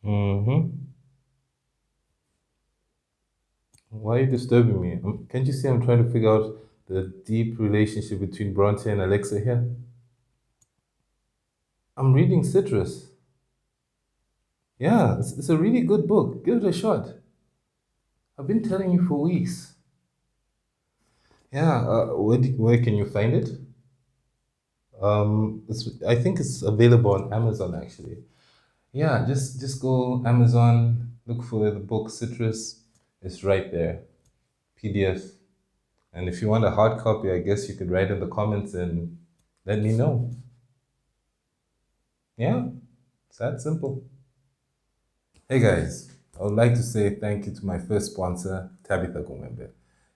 Mm-hmm. Why are you disturbing me? Can't you see I'm trying to figure out the deep relationship between Bronte and Alexa here? I'm reading Citrus. Yeah, it's a really good book. Give it a shot. I've been telling you for weeks. Yeah, where can you find it? I think it's available on Amazon actually. Yeah, just go Amazon, look for the book Citrus. It's right there, PDF. And if you want a hard copy, I guess you could write in the comments and let me know. Yeah, it's that simple. Hey guys, I would like to say thank you to my first sponsor, Tabitha Kumwembe.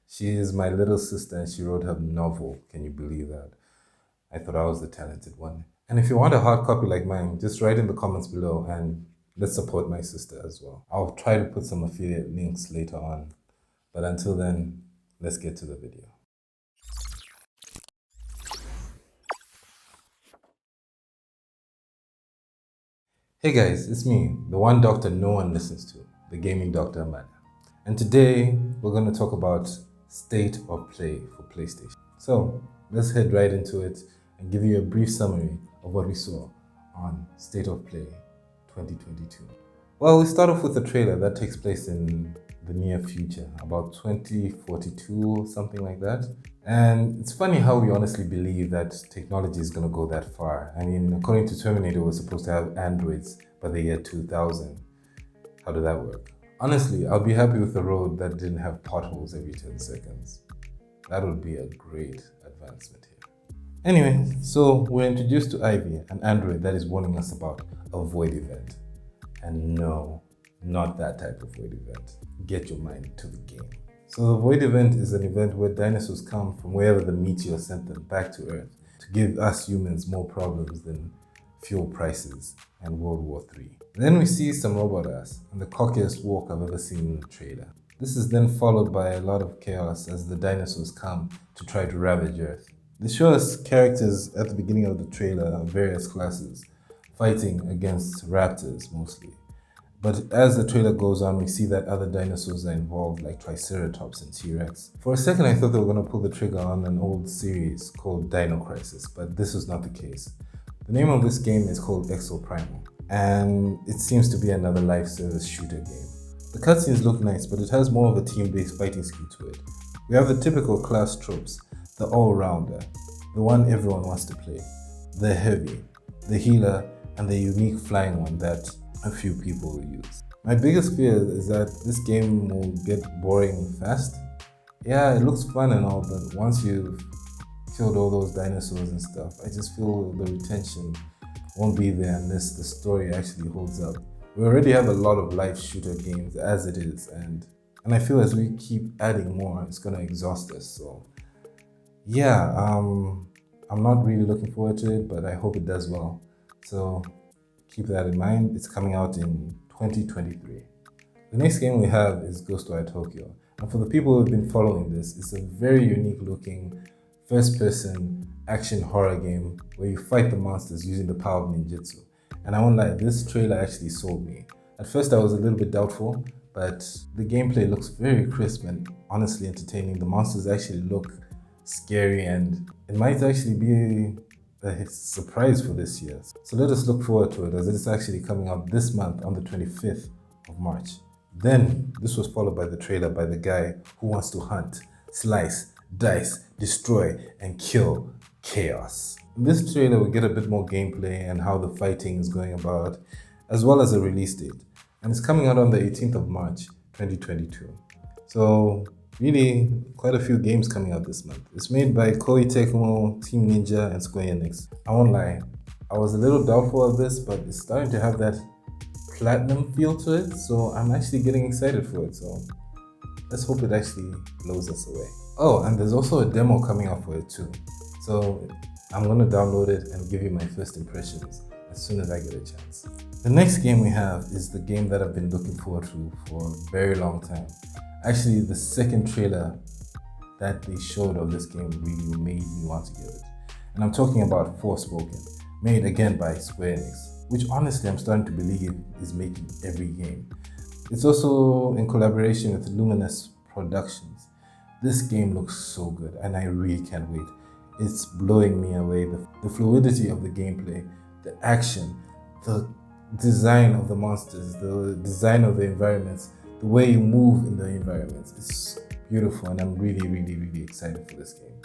She is my little sister and she wrote her novel. Can you believe that? I thought I was the talented one. And if you want a hard copy like mine, just write in the comments below and let's support my sister as well. I'll try to put some affiliate links later on. But until then, let's get to the video. Hey guys, it's me, the one doctor no one listens to, the gaming doctor Amanda. And today we're going to talk about state of play for PlayStation. So let's head right into it and give you a brief summary of what we saw on State of Play 2022. Well, we start off with a trailer that takes place in the near future, about 2042, something like that. And it's funny how we honestly believe that technology is going to go that far. I mean, according to Terminator, we're supposed to have androids by the year 2000. How did that work? Honestly, I'll be happy with a road that didn't have potholes every 10 seconds. That would be a great advancement here. Anyway, so we're introduced to Ivy, an android that is warning us about a void event. And no, not that type of void event. Get your mind to the game. So the void event is an event where dinosaurs come from wherever the meteor sent them back to Earth to give us humans more problems than fuel prices and World War III. Then we see some robot ass and the cockiest walk I've ever seen in the trailer. This is then followed by a lot of chaos as the dinosaurs come to try to ravage Earth. They show us characters at the beginning of the trailer of various classes, fighting against raptors mostly. But as the trailer goes on, we see that other dinosaurs are involved, like Triceratops and T-Rex. For a second, I thought they were going to pull the trigger on an old series called Dino Crisis, but this was not the case. The name of this game is called Exo Primal, and it seems to be another live service shooter game. The cutscenes look nice, but it has more of a team-based fighting skill to it. We have the typical class tropes, the all-rounder, the one everyone wants to play, the heavy, the healer, and the unique flying one that a few people will use. My biggest fear is that this game will get boring fast. Yeah, it looks fun and all, but once you've killed all those dinosaurs and stuff, I just feel the retention won't be there unless the story actually holds up. We already have a lot of live shooter games as it is, and I feel as we keep adding more, it's gonna exhaust us. So yeah, I'm not really looking forward to it, but I hope it does well. So keep that in mind. It's coming out in 2023. The next game we have is Ghostwire Tokyo. And for the people who have been following this, it's a very unique looking first-person action horror game where you fight the monsters using the power of ninjutsu. And I won't lie, this trailer actually sold me. At first I was a little bit doubtful, but the gameplay looks very crisp and honestly entertaining. The monsters actually look scary and it might actually be a surprise for this year. So let us look forward to it as it's actually coming out this month on the 25th of March. Then this was followed by the trailer by the guy who wants to hunt, slice, dice, destroy, and kill chaos. In this trailer we get a bit more gameplay and how the fighting is going about, as well as a release date. And it's coming out on the 18th of March 2022. So really, quite a few games coming out this month. It's made by Koei Tecmo, Team Ninja, and Square Enix. I won't lie, I was a little doubtful of this, but it's starting to have that platinum feel to it, so I'm actually getting excited for it. So let's hope it actually blows us away. Oh, and there's also a demo coming out for it too. So I'm gonna download it and give you my first impressions as soon as I get a chance. The next game we have is the game that I've been looking forward to for a very long time. Actually, the second trailer that they showed of this game really made me want to get it. And I'm talking about Forspoken, made again by Square Enix. which honestly I'm starting to believe is making every game. It's also in collaboration with Luminous Productions. This game looks so good and I really can't wait. It's blowing me away. The fluidity of the gameplay, the action, the design of the monsters, the design of the environments, the way you move in the environments. It's beautiful and I'm really excited for this game.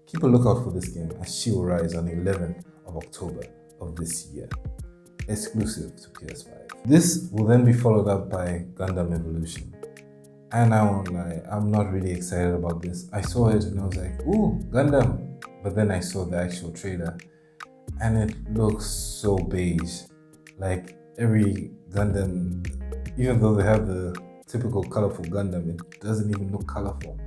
Keep a lookout for this game as she will rise on the 11th of October of this year, exclusive to PS5. This will then be followed up by Gundam Evolution. And I won't lie, I'm not really excited about this. I saw it and I was like, ooh, Gundam. But then I saw the actual trailer and it looks so beige. Like every Gundam, even though they have the typical colorful Gundam, it doesn't even look colorful,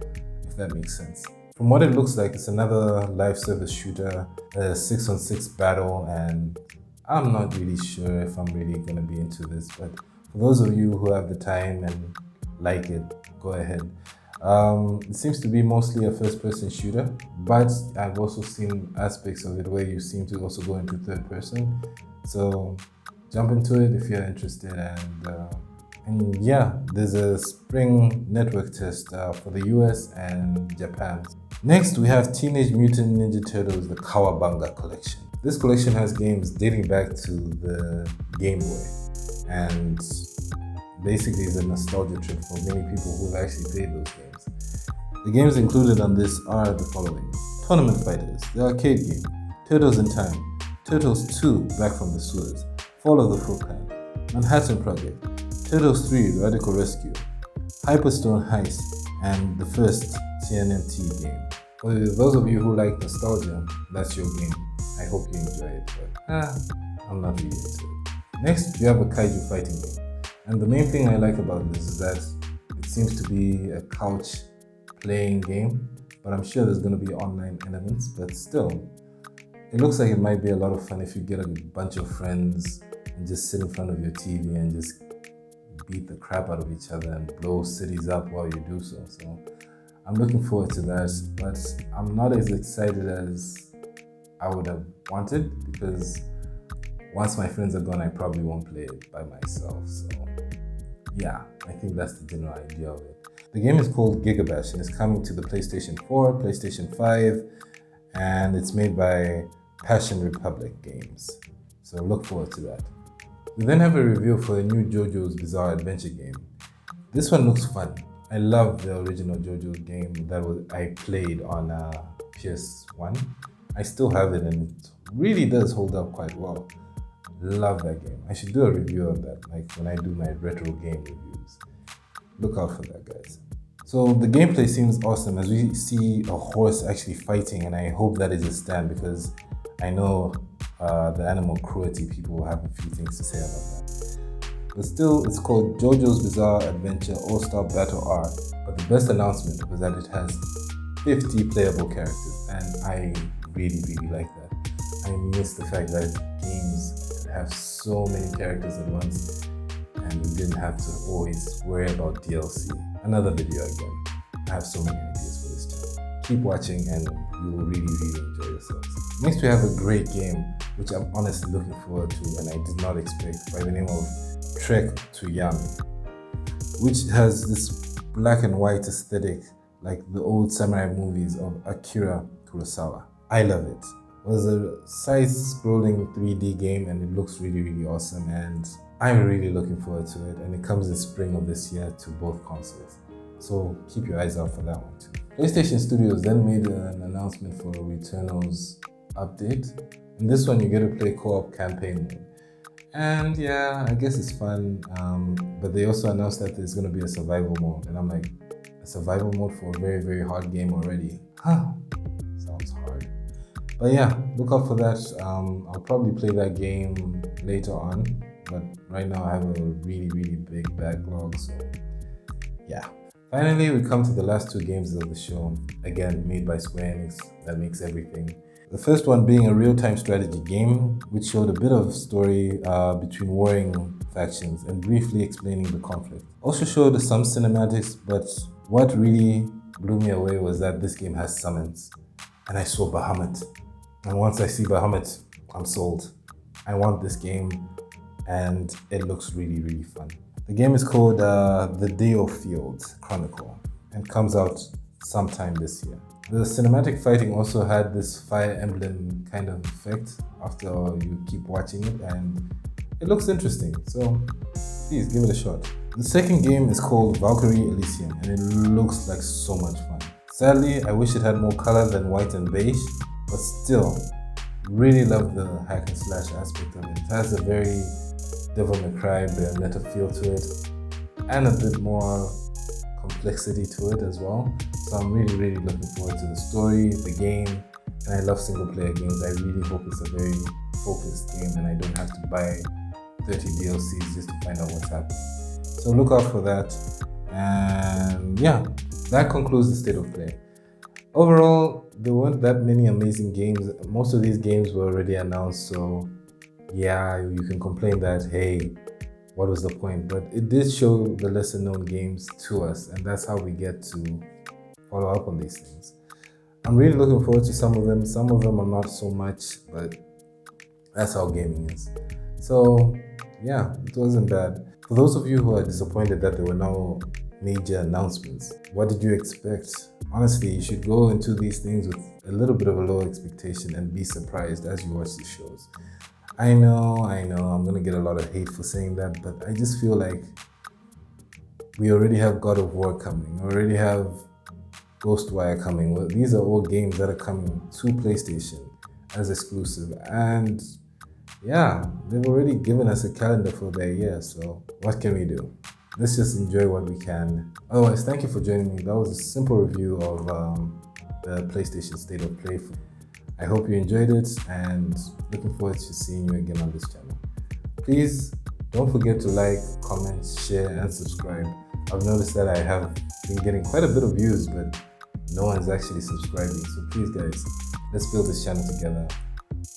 if that makes sense. From what it looks like, it's another live service shooter, a 6-on-6 battle, and I'm not really sure if I'm really gonna be into this, but for those of you who have the time and like it, go ahead. It seems to be mostly a first-person shooter, but I've also seen aspects of it where you seem to also go into third person. So jump into it if you're interested, and yeah, there's a spring network test for the US and Japan. Next, we have Teenage Mutant Ninja Turtles, the Kawabanga collection. This collection has games dating back to the Game Boy, and basically is a nostalgia trip for many people who've actually played those games. The games included on this are the following: Tournament Fighters, the arcade game, Turtles in Time, Turtles 2, Back from the Sewers, Fall of the Foot Clan, Manhattan Project, Turtles 3, Radical Rescue, Hyperstone Heist, and the first TNMT game. For those of you who like nostalgia, that's your game. I hope you enjoy it, but I'm not really into it. Next, we have a kaiju fighting game. And the main thing I like about this is that it seems to be a couch playing game, but I'm sure there's going to be online elements, but still, it looks like it might be a lot of fun if you get a bunch of friends and just sit in front of your TV and just beat the crap out of each other and blow cities up while you do so. So I'm looking forward to that, but I'm not as excited as I would have wanted, because once my friends are gone, I probably won't play it by myself. So yeah, I think that's the general idea of it. The game is called Gigabash and it's coming to the PlayStation 4, PlayStation 5, and it's made by Passion Republic Games. So look forward to that. We then have a review for the new JoJo's Bizarre Adventure game. This one looks fun. I love the original JoJo game that I played on PS1. I still have it and it really does hold up quite well. Love that game. I should do a review on that, like when I do my retro game reviews. Look out for that, guys. So the gameplay seems awesome as we see a horse actually fighting, and I hope that is a stand, because I know the animal cruelty people will have a few things to say about that. But still, it's called JoJo's Bizarre Adventure All-Star Battle R. But the best announcement was that it has 50 playable characters, and I really like that. I miss the fact that games have so many characters at once and we didn't have to always worry about DLC. Another video again. I have so many ideas for this channel. Keep watching and you will really enjoy yourselves. Next we have a great game which I'm honestly looking forward to and I did not expect, by the name of Trek to Yami, which has this black and white aesthetic like the old samurai movies of Akira Kurosawa. I love it. It was a side-scrolling 3D game and it looks really awesome, and I'm really looking forward to it, and it comes in spring of this year to both consoles. So keep your eyes out for that one too. PlayStation Studios then made an announcement for Returnal's update. In this one you get to play co-op campaign mode. And yeah, I guess it's fun, but they also announced that there's going to be a survival mode, and I'm like, a survival mode for a very hard game already? Sounds hard. But yeah, look out for that. I'll probably play that game later on, but right now I have a really big backlog, so yeah. Finally, we come to the last two games of the show, again made by Square Enix, that makes everything. The first one being a real-time strategy game, which showed a bit of story between warring factions and briefly explaining the conflict. Also showed some cinematics, but what really blew me away was that this game has summons. And I saw Bahamut. And once I see Bahamut, I'm sold. I want this game and it looks really, really fun. The game is called The Day of Fields Chronicle and comes out sometime this year. The cinematic fighting also had this Fire Emblem kind of effect after you keep watching it, and it looks interesting, so please give it a shot. The second game is called Valkyrie Elysium, and it looks like so much fun. Sadly, I wish it had more color than white and beige, but still, really love the hack and slash aspect of it. It has a very Devil May Cry Bayonetta feel to it, and a bit more complexity to it as well. So I'm really, really looking forward to the story, the game, and I love single player games. I really hope it's a very focused game and I don't have to buy 30 DLCs just to find out what's happening. So look out for that. And yeah, that concludes the state of play. Overall, there weren't that many amazing games. Most of these games were already announced, so yeah, you can complain that, hey, what was the point? But it did show the lesser known games to us, and that's how we get to follow up on these things. I'm really looking forward to some of them. Some of them are not so much, but that's how gaming is. So yeah, it wasn't bad. For those of you who are disappointed that there were no major announcements, what did you expect? Honestly, you should go into these things with a little bit of a low expectation and be surprised as you watch these shows. I know, I'm gonna get a lot of hate for saying that, but I just feel like we already have God of War coming, we already have Ghostwire coming. Well, these are all games that are coming to PlayStation as exclusive, and yeah, they've already given us a calendar for their year, so what can we do? Let's just enjoy what we can. Otherwise, thank you for joining me. That was a simple review of the PlayStation State of Play. I hope you enjoyed it, and looking forward to seeing you again on this channel. Please don't forget to like, comment, share, and subscribe. I've noticed that I have been getting quite a bit of views, but no one's actually subscribing. So please, guys, let's build this channel together.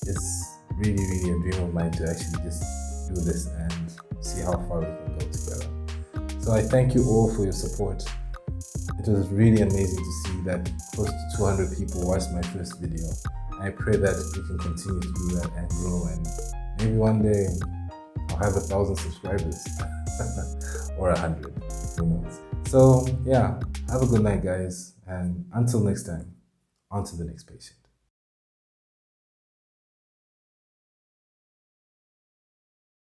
It's really, really a dream of mine to actually just do this and see how far we can go together. So I thank you all for your support. It was really amazing to see that close to 200 people watched my first video. I pray that we can continue to do that and grow, and maybe one day I'll have 1,000 subscribers or 100, who knows. So yeah, have a good night, guys, and until next time, on to the next patient.